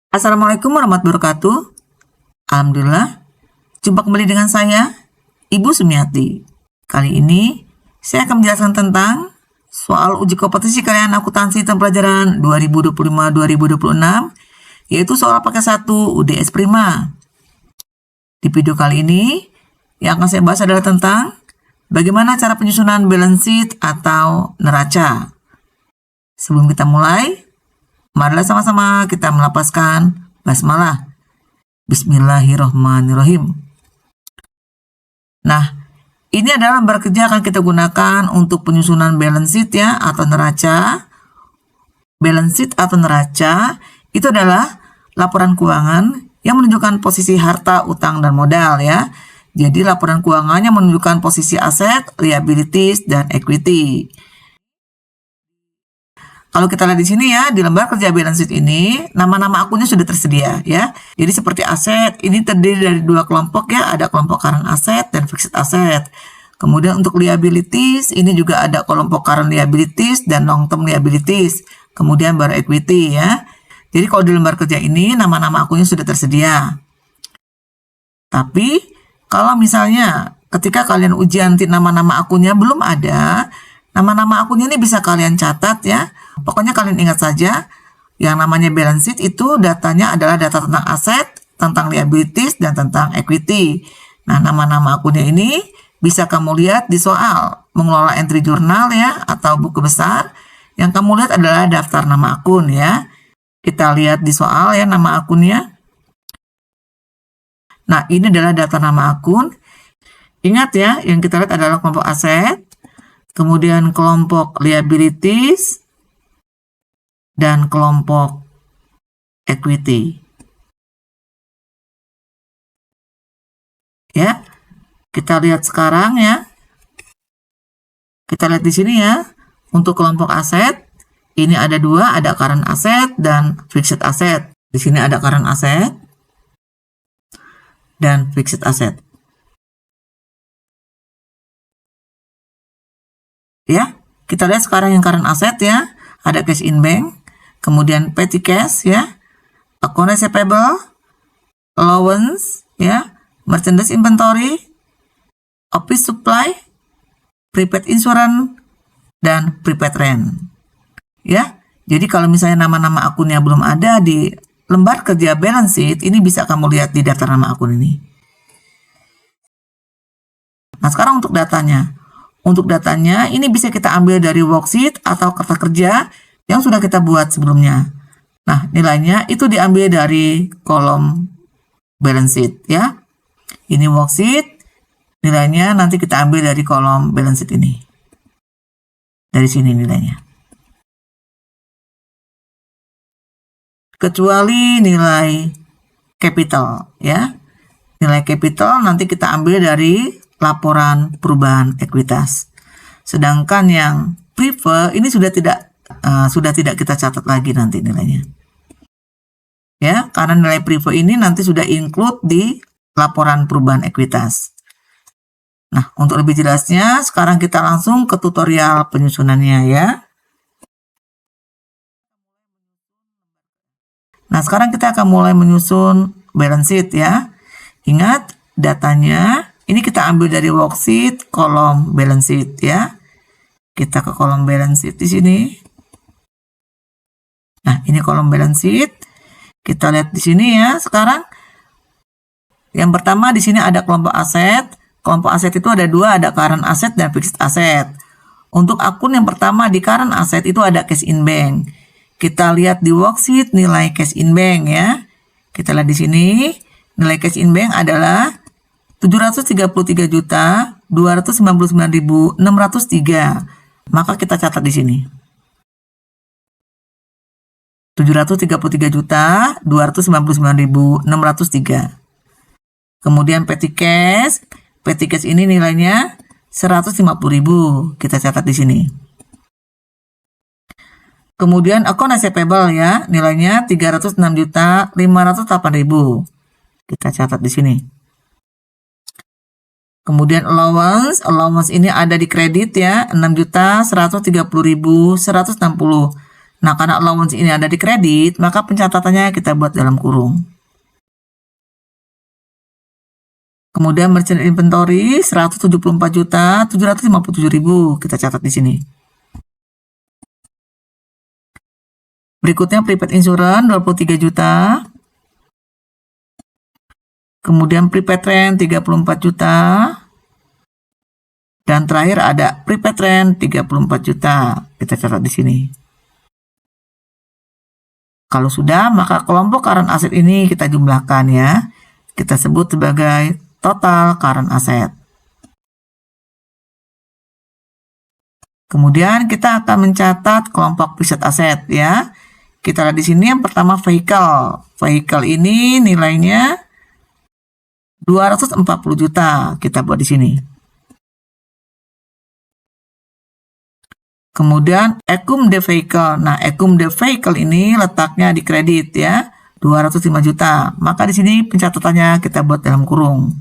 Assalamualaikum warahmatullahi wabarakatuh. Alhamdulillah, jumpa kembali dengan saya, Ibu Sumiati. Kali ini, saya akan menjelaskan tentang soal uji kompetensi kalian akuntansi tahun pelajaran 2025-2026, yaitu soal paket 1 UDS Prima. Di video kali ini, yang akan saya bahas adalah tentang bagaimana cara penyusunan balance sheet atau neraca. Sebelum kita mulai, marilah sama-sama kita melafazkan basmalah. Bismillahirrahmanirrahim. Nah, ini adalah lembar kerja akan kita gunakan untuk penyusunan balance sheet ya, atau neraca. Balance sheet atau neraca itu adalah laporan keuangan yang menunjukkan posisi harta, utang, dan modal ya. Jadi laporan keuangannya menunjukkan posisi aset, liabilities, dan equity. Kalau kita lihat di sini ya, di lembar kerja balance sheet ini, nama-nama akunnya sudah tersedia ya. Jadi seperti aset, ini terdiri dari dua kelompok ya, ada kelompok current asset dan fixed asset. Kemudian untuk liabilities, ini juga ada kelompok current liabilities dan long term liabilities. Kemudian baru equity ya. Jadi kalau di lembar kerja ini, nama-nama akunnya sudah tersedia. Tapi, kalau misalnya ketika kalian ujian nama-nama akunnya belum ada, nama-nama akunnya ini bisa kalian catat ya. Pokoknya kalian ingat saja, yang namanya balance sheet itu datanya adalah data tentang aset, tentang liabilities, dan tentang equity. Nah, nama-nama akunnya ini bisa kamu lihat di soal mengelola entry jurnal ya, atau buku besar. Yang kamu lihat adalah daftar nama akun ya. Kita lihat di soal ya, nama akunnya. Nah, ini adalah daftar nama akun. Ingat ya, yang kita lihat adalah kelompok aset, kemudian kelompok liabilities, dan kelompok equity. Ya, kita lihat sekarang ya. Kita lihat di sini ya, untuk kelompok aset, ini ada dua, ada current asset dan fixed asset. Di sini ada current asset dan fixed asset. Ya, kita lihat sekarang yang current asset ya, ada cash in bank, kemudian petty cash ya, account receivable, allowance ya, merchandise inventory, office supply, prepaid insurance, dan prepaid rent. Ya, jadi kalau misalnya nama-nama akunnya belum ada di lembar kerja balance sheet, ini bisa kamu lihat di daftar nama akun ini. Nah, sekarang untuk datanya. Untuk datanya, ini bisa kita ambil dari worksheet atau kertas kerja yang sudah kita buat sebelumnya. Nah, nilainya itu diambil dari kolom balance sheet ya. Ini worksheet, nilainya nanti kita ambil dari kolom balance sheet ini. Dari sini nilainya. Kecuali nilai capital ya. Nilai capital nanti kita ambil dari laporan perubahan ekuitas. Sedangkan yang prefer ini sudah tidak kita catat lagi nanti nilainya. Ya, karena nilai prefer ini nanti sudah include di laporan perubahan ekuitas. Nah, untuk lebih jelasnya sekarang kita langsung ke tutorial penyusunannya ya. Nah, sekarang kita akan mulai menyusun balance sheet ya. Ingat, datanya ini kita ambil dari worksheet kolom balance sheet ya. Kita ke kolom balance sheet di sini. Nah, ini kolom balance sheet. Kita lihat di sini ya. Sekarang yang pertama di sini ada kelompok aset. Kelompok aset itu ada dua, ada current asset dan fixed asset. Untuk akun yang pertama di current asset itu ada cash in bank. Kita lihat di worksheet nilai cash in bank ya. Kita lihat di sini nilai cash in bank adalah 733.299.603. Maka kita catat di sini. 733.299.603. Kemudian petty cash ini nilainya 150.000. Kita catat di sini. Kemudian account receivable ya, nilainya 306.508.000. Kita catat di sini. Kemudian allowance ini ada di kredit ya, 6.130.160. Nah, karena allowance ini ada di kredit, maka pencatatannya kita buat dalam kurung. Kemudian merchant inventory 174.757.000 kita catat di sini. Berikutnya prepaid insurance 23 juta. Kemudian prepaid rent 34 juta. Dan terakhir ada prepaid rent 34 juta. Kita catat di sini. Kalau sudah, maka kelompok current asset ini kita jumlahkan ya. Kita sebut sebagai total current asset. Kemudian kita akan mencatat kelompok fixed asset ya. Kita lihat di sini yang pertama vehicle. Vehicle ini nilainya 240 juta. Kita buat di sini. Kemudian accumulated vehicle. Nah, accumulated vehicle ini letaknya di kredit ya. 205 juta. Maka di sini pencatatannya kita buat dalam kurung.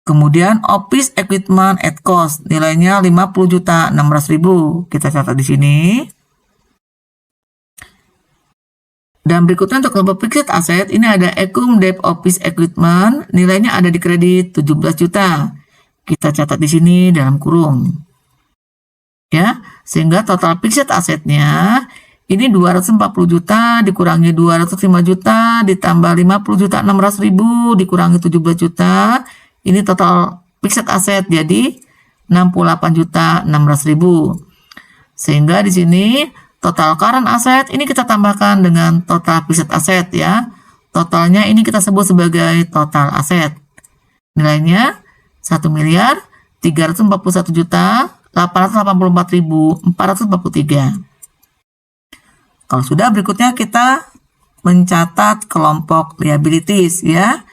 Kemudian office equipment at cost nilainya 50.600.000. Kita catat di sini. Dan berikutnya untuk kelompok fixed asset ini ada accumulated office equipment nilainya ada di kredit 17 juta. Kita catat di sini dalam kurung. Ya, sehingga total fixed assetnya ini 240 juta dikurangi 205 juta ditambah 50.600.000 dikurangi 17 juta. Ini total fixed asset jadi 68.600.000. Sehingga di sini total current asset ini kita tambahkan dengan total fixed asset ya. Totalnya ini kita sebut sebagai total asset. Nilainya 1.341.884.443. Kalau sudah, berikutnya kita mencatat kelompok liabilities ya.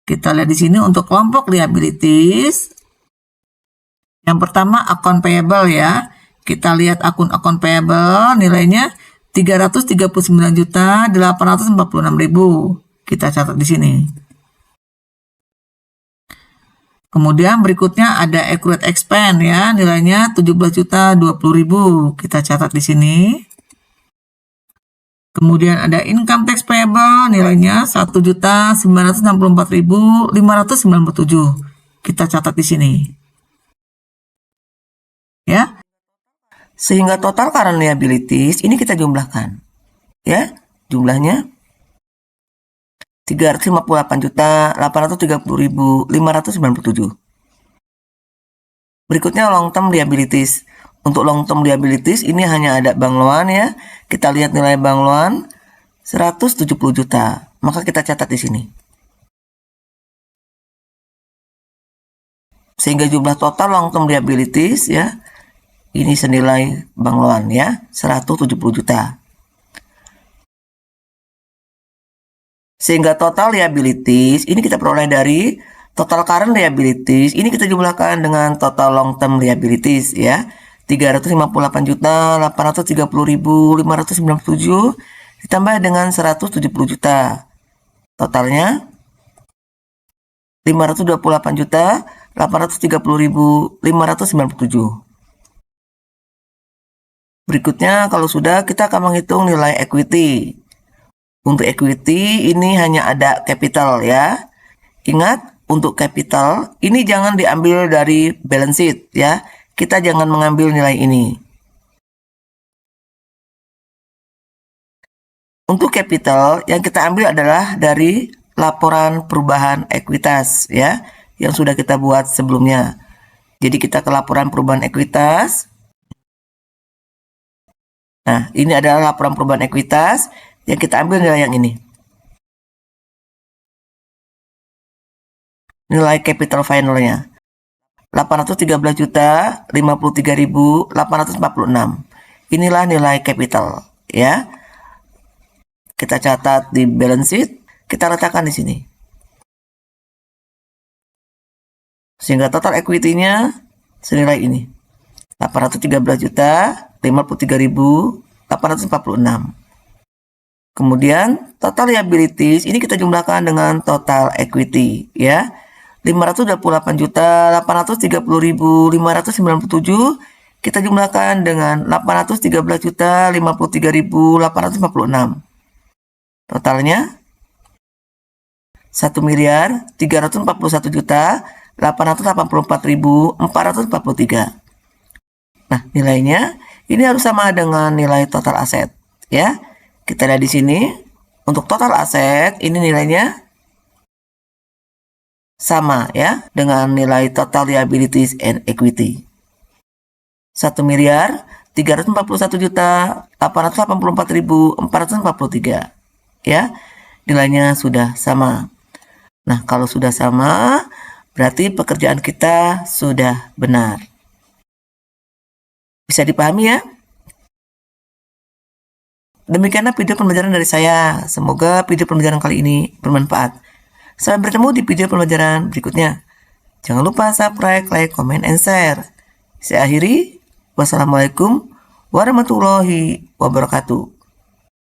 Kita lihat di sini untuk kelompok liabilities. Yang pertama akun payable ya. Kita lihat akun payable nilainya 339.846.000. Kita catat di sini. Kemudian berikutnya ada accrued expense ya, nilainya 17.020.000. Kita catat di sini. Kemudian ada income tax payable nilainya 1.964.597. Kita catat di sini. Ya. Sehingga total current liabilities ini kita jumlahkan. Ya, jumlahnya 358.830.597. Berikutnya long term liabilities. Untuk long term liabilities ini hanya ada bank loan ya. Kita lihat nilai bank loan 170 juta. Maka kita catat di sini. Sehingga jumlah total long term liabilities ya. Ini senilai bank loan ya, 170 juta. Sehingga total liabilities ini kita peroleh dari total current liabilities. Ini kita jumlahkan dengan total long term liabilities ya. 358.830.597 ditambah dengan 170 juta. Totalnya 528.830.597. Berikutnya kalau sudah kita akan menghitung nilai equity. Untuk equity ini hanya ada capital ya. Ingat untuk capital ini jangan diambil dari balance sheet ya. Kita jangan mengambil nilai ini. Untuk capital yang kita ambil adalah dari laporan perubahan ekuitas ya, yang sudah kita buat sebelumnya. Jadi kita ke laporan perubahan ekuitas. Nah, ini adalah laporan perubahan ekuitas yang kita ambil nilai yang ini. Nilai capital finalnya 813.053.846. Inilah nilai capital ya. Kita catat di balance sheet, kita letakkan di sini. Sehingga total equity-nya senilai ini. 813.053.846. Kemudian total liabilities ini kita jumlahkan dengan total equity ya. 528.830.597 kita jumlahkan dengan 813.053.846. Totalnya 1.341.884.443. Nah, nilainya ini harus sama dengan nilai total aset, ya. Kita lihat di sini, untuk total aset ini nilainya sama ya dengan nilai total liabilities and equity. 1.341.884.443, ya. Nilainya sudah sama. Nah, kalau sudah sama, berarti pekerjaan kita sudah benar. Bisa dipahami ya? Demikianlah video pembelajaran dari saya. Semoga video pembelajaran kali ini bermanfaat. Sampai bertemu di video pembelajaran berikutnya. Jangan lupa subscribe, like, comment, and share. Saya akhiri. Wassalamualaikum warahmatullahi wabarakatuh.